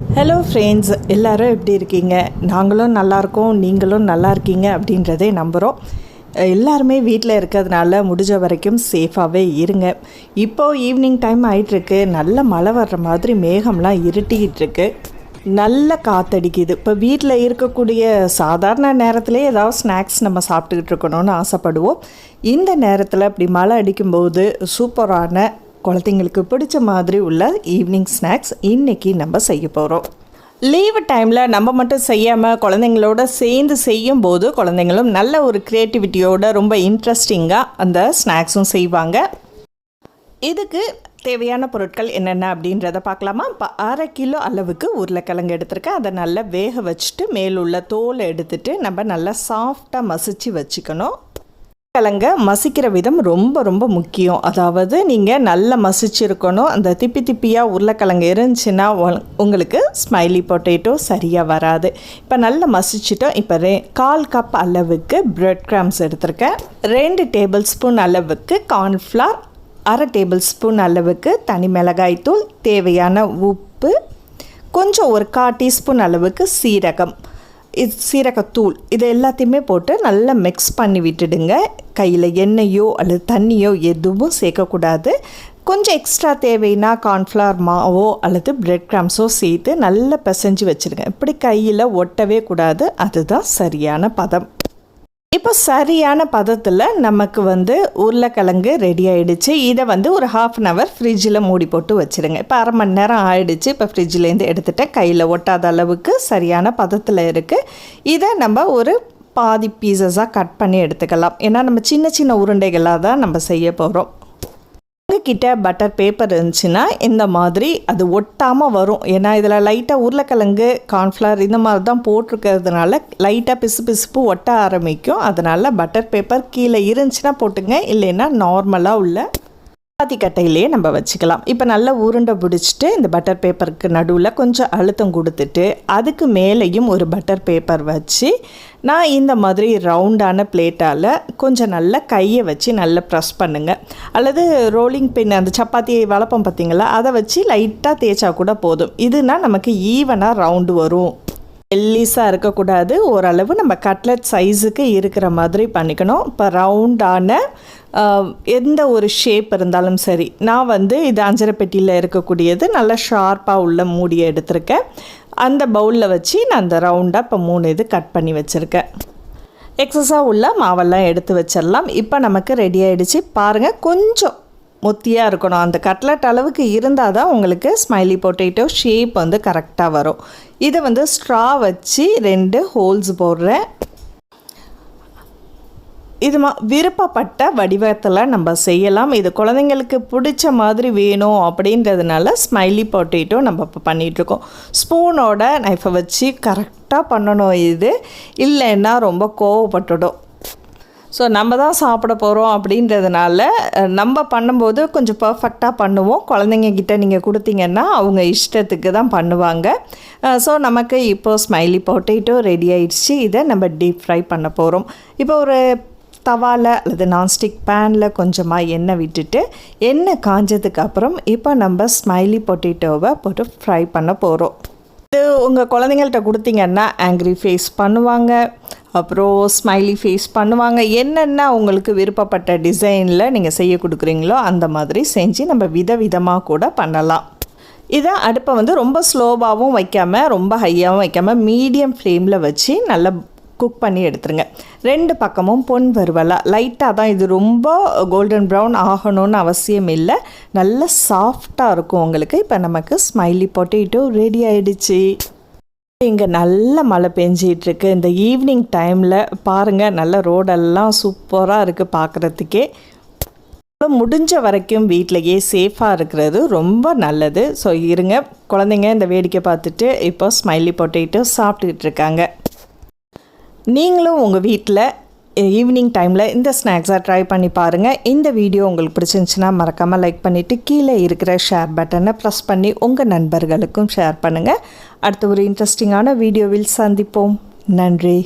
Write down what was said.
Hello friends, எல்லோரும் எப்படி இருக்கீங்க? நாங்களும் நல்லாயிருக்கோம், நீங்களும் நல்லா இருக்கீங்க அப்படின்றதே நம்புகிறோம். எல்லாருமே வீட்டில் இருக்கிறதுனால முடிஞ்ச வரைக்கும் சேஃபாகவே இருங்க. இப்போது ஈவினிங் டைம் ஆகிட்டுருக்கு, நல்ல மழை வர்ற மாதிரி மேகம்லாம் இருட்டிக்கிட்டு இருக்கு, நல்ல காற்றடிக்குது. இப்போ வீட்டில் இருக்கக்கூடிய சாதாரண நேரத்திலே ஏதாவது ஸ்நாக்ஸ் நம்ம சாப்பிட்டுக்கிட்டு இருக்கணும்னு ஆசைப்படுவோம். இந்த நேரத்தில் இப்படி மழை அடிக்கும்போது சூப்பரான குழந்தைங்களுக்கு பிடிச்ச மாதிரி உள்ள ஈவினிங் ஸ்நாக்ஸ் இன்றைக்கி நம்ம செய்ய போகிறோம். லீவு டைமில் நம்ம மட்டும் செய்யாமல் குழந்தைங்களோட சேர்ந்து செய்யும்போது குழந்தைங்களும் நல்ல ஒரு க்ரியேட்டிவிட்டியோட ரொம்ப இன்ட்ரெஸ்டிங்காக அந்த ஸ்நாக்ஸும் செய்வாங்க. இதுக்கு தேவையான பொருட்கள் என்னென்ன அப்படின்றத பார்க்கலாமா? இப்போ 1/2 கிலோ அளவுக்கு உருளைக்கிழங்கு எடுத்துருக்கேன். அதை நல்லா வேக வச்சுட்டு மேலுள்ள தோலை எடுத்துகிட்டு நம்ம நல்லா சாஃப்டாக மசிச்சு வச்சுக்கணும். உருளைக்கிழங்க மசிக்கிற விதம் ரொம்ப ரொம்ப முக்கியம். அதாவது நீங்கள் நல்லா மசிச்சிருக்கணும். அந்த திப்பியாக உருளைக்கிழங்கு இருந்துச்சுன்னா உங்களுக்கு ஸ்மைலி பொட்டேட்டோ சரியாக வராது. இப்போ நல்லா மசிச்சிட்டோம். இப்போ 1/4 கப் அளவுக்கு பிரெட் கிராம்ஸ் எடுத்திருக்கேன். 2 டேபிள் ஸ்பூன் அளவுக்கு கார்ன்ஃப்ளவர், 1/2 டேபிள் ஸ்பூன் அளவுக்கு தனி மிளகாய் தூள், தேவையான உப்பு, கொஞ்சம் ஒரு 1/4 டீஸ்பூன் அளவுக்கு சீரகத்தூள், இது எல்லாத்தையுமே போட்டு நல்லா மிக்ஸ் பண்ணி விட்டுடுங்க. கையில் எண்ணெயோ அல்லது தண்ணியோ எதுவும் சேர்க்கக்கூடாது. கொஞ்சம் எக்ஸ்ட்ரா தேவைன்னா கார்ன்ஃப்ளவர் மாவோ அல்லது பிரெட் கிராம்ஸோ சேர்த்து நல்லா பிசைஞ்சு வச்சுருங்க. இப்படி கையில் ஒட்டவே கூடாது, அதுதான் சரியான பதம். இப்போ சரியான பதத்தில் நமக்கு உருளைக்கிழங்கு ரெடி ஆகிடுச்சு. இதை ஒரு 1/2 hour ஃப்ரிட்ஜில் மூடி போட்டு வச்சுருங்க. இப்போ 1/2 மணி நேரம் ஆகிடுச்சு. இப்போ ஃப்ரிட்ஜிலேருந்து எடுத்துகிட்டேன். கையில் ஒட்டாத அளவுக்கு சரியான பதத்தில் இருக்குது. இதை நம்ம ஒரு பாதி பீசஸாக கட் பண்ணி எடுத்துக்கலாம். ஏன்னா நம்ம சின்ன சின்ன உருண்டைகளாக தான் நம்ம செய்ய போகிறோம். உங்ககிட்ட பட்டர் பேப்பர் இருந்துச்சுன்னா இந்த மாதிரி அது ஒட்டாமல் வரும். ஏன்னா இதில் லைட்டாக உருளைக்கிழங்கு கார்ன்ஃப்ளவர் இந்த மாதிரி தான் போட்டிருக்கிறதுனால லைட்டாக பிசுப்பு ஒட்ட ஆரம்பிக்கும். அதனால் பட்டர் பேப்பர் கீழே இருந்துச்சுன்னா போட்டுங்க, இல்லைன்னா நார்மலாக உள்ள சப்பாத்தி கட்டையிலே நம்ம வச்சுக்கலாம். இப்போ நல்லா உருண்டை பிடிச்சிட்டு இந்த பட்டர் பேப்பருக்கு நடுவில் கொஞ்சம் அழுத்தம் கொடுத்துட்டு அதுக்கு மேலேயும் ஒரு பட்டர் பேப்பர் வச்சு நான் இந்த மாதிரி ரவுண்டான பிளேட்டால் கொஞ்சம் நல்லா கையை வச்சு நல்லா ப்ரெஸ் பண்ணுங்கள். அல்லது ரோலிங் பின், அந்த சப்பாத்தியை வளப்பம் பார்த்திங்களா, அதை வச்சு லைட்டாக தேய்ச்சா கூட போதும். இதுனா நமக்கு ஈவனாக ரவுண்டு வரும். எல்லீஸாக இருக்கக்கூடாது, ஓரளவு நம்ம கட்லெட் சைஸுக்கு இருக்கிற மாதிரி பண்ணிக்கணும். இப்போ ரவுண்டான எந்த ஒரு ஷேப் இருந்தாலும் சரி. நான் இது அஞ்சரை பெட்டியில் இருக்கக்கூடியது நல்லா ஷார்ப்பாக உள்ள மூடியை எடுத்திருக்கேன். அந்த பவுலில் வச்சு நான் அந்த ரவுண்டாக இப்போ 3 இது கட் பண்ணி வச்சுருக்கேன். எக்ஸஸாக உள்ள மாவெல்லாம் எடுத்து வச்சிடலாம். இப்போ நமக்கு ரெடி ஆகிடுச்சு. பாருங்கள், கொஞ்சம் மொத்தியாக இருக்கணும். அந்த கட்லெட் அளவுக்கு இருந்தால் தான் உங்களுக்கு ஸ்மைலி பொட்டேட்டோ ஷேப் கரெக்டாக வரும். இதை ஸ்ட்ரா வச்சு 2 ஹோல்ஸ் போடுறேன். இது விருப்பப்பட்ட வடிவத்தில் நம்ம செய்யலாம். இது குழந்தைங்களுக்கு பிடிச்ச மாதிரி வேணும் அப்படின்றதுனால ஸ்மைலி பொட்டேட்டோ நம்ம இப்போ பண்ணிகிட்ருக்கோம். ஸ்பூனோட நைஃபை வச்சு கரெக்டாக பண்ணணும். இது இல்லைன்னா ரொம்ப கோவப்பட்டுடும். ஸோ நம்ம தான் சாப்பிட போகிறோம் அப்படின்றதுனால நம்ம பண்ணும்போது கொஞ்சம் பர்ஃபெக்டாக பண்ணுவோம். குழந்தைங்கக்கிட்ட நீங்கள் கொடுத்தீங்கன்னா அவங்க இஷ்டத்துக்கு தான் பண்ணுவாங்க. ஸோ நமக்கு இப்போது ஸ்மைலி பொட்டேட்டோ ரெடி ஆகிடுச்சு. இதை நம்ம டீப் ஃப்ரை பண்ண போகிறோம். இப்போ ஒரு தவாவில் அல்லது நான்ஸ்டிக் பேனில் கொஞ்சமாக எண்ணெய் விட்டுட்டு எண்ணெய் காஞ்சதுக்கு அப்புறம் இப்போ நம்ம ஸ்மைலி பொட்டேட்டோவை போட்டு ஃப்ரை பண்ண போகிறோம். இது உங்கள் குழந்தைங்கள்ட்ட கொடுத்தீங்கன்னா ஆங்க்ரி ஃபேஸ் பண்ணுவாங்க, அப்புறம் ஸ்மைலி ஃபேஸ் பண்ணுவாங்க. என்னென்ன உங்களுக்கு விருப்பப்பட்ட டிசைனில் நீங்கள் செய்ய கொடுக்குறீங்களோ அந்த மாதிரி செஞ்சு நம்ம விதவிதமாக கூட பண்ணலாம். இதை அடுப்பை ரொம்ப ஸ்லோவாகவும் வைக்காமல் ரொம்ப ஹையாகவும் வைக்காமல் மீடியம் ஃப்ளேமில் வச்சு நல்லா குக் பண்ணி எடுத்துருங்க. 2 பக்கமும் பொன் வறுவலாக லைட்டாக தான், இது ரொம்ப கோல்டன் ப்ரௌன் ஆகணும்னு அவசியம் இல்லை, நல்ல சாஃப்டாக இருக்கும் உங்களுக்கு. இப்போ நமக்கு ஸ்மைலி பொட்டேட்டோ ரெடி ஆகிடுச்சு. இங்கே நல்ல மழை பெஞ்சிகிட்ருக்கு. இந்த ஈவினிங் டைமில் பாருங்கள், நல்ல ரோடெல்லாம் சூப்பராக இருக்குது பார்க்குறதுக்கே. முடிஞ்ச வரைக்கும் வீட்டிலையே சேஃபாக இருக்கிறது ரொம்ப நல்லது. ஸோ இருங்க, குழந்தைங்க இந்த வேடிக்கை பார்த்துட்டு இப்போ ஸ்மைலி பொட்டேட்டோ சாப்பிட்டுக்கிட்டு இருக்காங்க. நீங்களும் உங்கள் வீட்டில் ஈவினிங் டைமில் இந்த ஸ்நாக்ஸாக ட்ரை பண்ணி பாருங்கள். இந்த வீடியோ உங்களுக்கு பிடிச்சிருந்துச்சுன்னா மறக்காமல் லைக் பண்ணிவிட்டு கீழே இருக்கிற ஷேர் பட்டனை ப்ரெஸ் பண்ணி உங்கள் நண்பர்களுக்கும் ஷேர் பண்ணுங்கள். அடுத்த ஒரு இன்ட்ரெஸ்டிங்கான வீடியோவில் சந்திப்போம். நன்றி.